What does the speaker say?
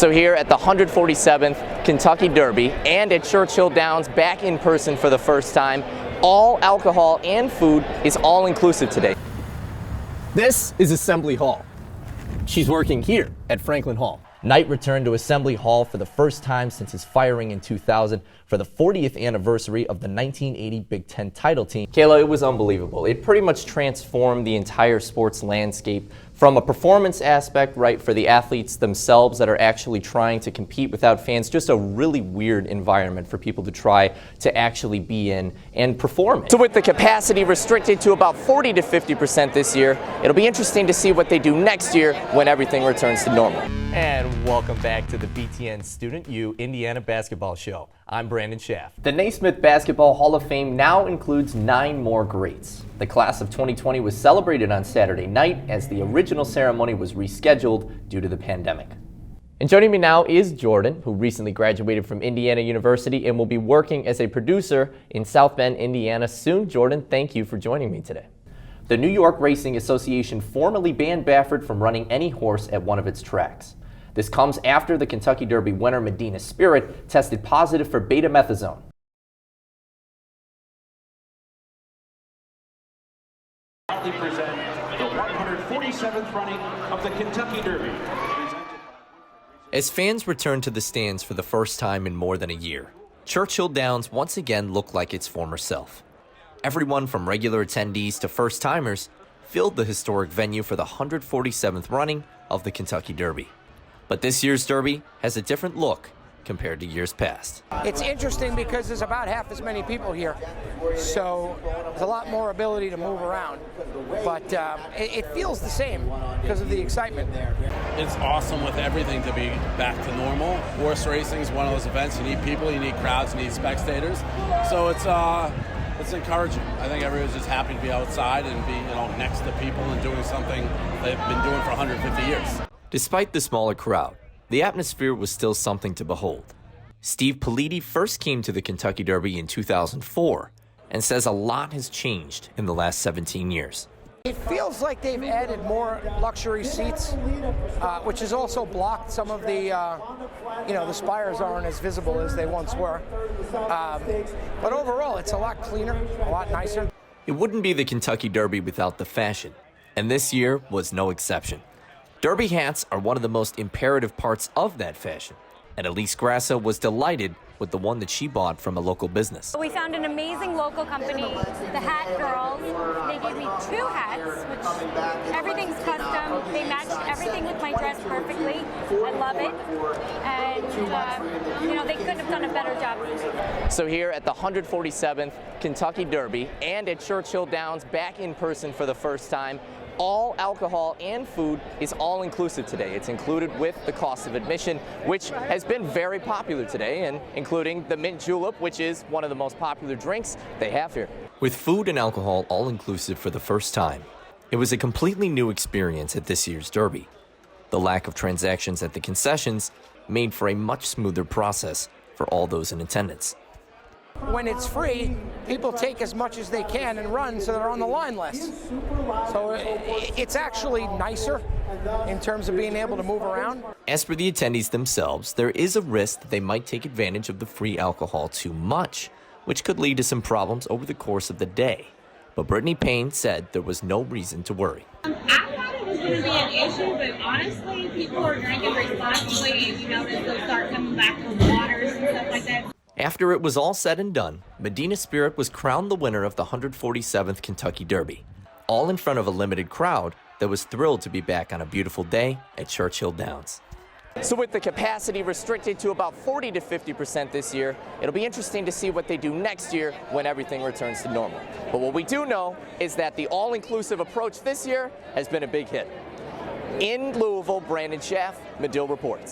So here at the 147th Kentucky Derby and at Churchill Downs, back in person for the first time, all alcohol and food is all inclusive today. This is Assembly Hall. She's working here at Franklin Hall. Knight returned to Assembly Hall for the first time since his firing in 2000 for the 40th anniversary of the 1980 Big Ten title team. Kayla, it was unbelievable. It pretty much transformed the entire sports landscape from a performance aspect, right, for the athletes themselves that are actually trying to compete without fans, just a really weird environment for people to try to actually be in and perform it. So with the capacity restricted to about 40 to 50% this year, it'll be interesting to see what they do next year when everything returns to normal. And welcome back to the BTN Student U Indiana Basketball Show. I'm Brandon Schaff. The Naismith Basketball Hall of Fame now includes 9 more greats. The class of 2020 was celebrated on Saturday night as the original ceremony was rescheduled due to the pandemic. And joining me now is Jordan, who recently graduated from Indiana University and will be working as a producer in South Bend, Indiana soon. Jordan, thank you for joining me today. The New York Racing Association formally banned Baffert from running any horse at one of its tracks. This comes after the Kentucky Derby winner Medill Spirit tested positive for betamethasone. Proudly present the 147th running of the Kentucky Derby. As fans return to the stands for the first time in more than a year, Churchill Downs once again looked like its former self. Everyone from regular attendees to first-timers filled the historic venue for the 147th running of the Kentucky Derby. But this year's Derby has a different look compared to years past. It's interesting because there's about half as many people here, so there's a lot more ability to move around. But it feels the same because of the excitement there. It's awesome with everything to be back to normal. Horse racing is one of those events. You need people, you need crowds, you need spectators. So it's encouraging. I think everyone's just happy to be outside and be next to people and doing something they've been doing for 150 years. Despite the smaller crowd, the atmosphere was still something to behold. Steve Politi first came to the Kentucky Derby in 2004 and says a lot has changed in the last 17 years. It feels like they've added more luxury seats, which has also blocked some of the, the spires aren't as visible as they once were. But overall, it's a lot cleaner, a lot nicer. It wouldn't be the Kentucky Derby without the fashion, and this year was no exception. Derby hats are one of the most imperative parts of that fashion, and Elise Grasso was delighted with the one that she bought from a local business. We found an amazing local company, the Hat Girls. They gave me 2 hats, which everything's custom. They matched everything with my dress perfectly. I love it, and they couldn't have done a better job. So here at the 147th Kentucky Derby and at Churchill Downs, back in person for the first time, all alcohol and food is all inclusive today. It's included with the cost of admission, which has been very popular today, and including the mint julep, which is one of the most popular drinks they have here. With food and alcohol all inclusive for the first time, it was a completely new experience at this year's Derby. The lack of transactions at the concessions made for a much smoother process for all those in attendance. When it's free, people take as much as they can and run so they're on the line less. So it's actually nicer in terms of being able to move around. As for the attendees themselves, there is a risk that they might take advantage of the free alcohol too much, which could lead to some problems over the course of the day. But Brittany Payne said there was no reason to worry. I thought it was going to be an issue, but honestly, people are drinking responsibly, and they'll start coming back to waters and stuff like that. After it was all said and done, Medill Spirit was crowned the winner of the 147th Kentucky Derby, all in front of a limited crowd that was thrilled to be back on a beautiful day at Churchill Downs. So with the capacity restricted to about 40 to 50% this year, it'll be interesting to see what they do next year when everything returns to normal. But what we do know is that the all-inclusive approach this year has been a big hit. In Louisville, Brandon Schaff, Medill reports.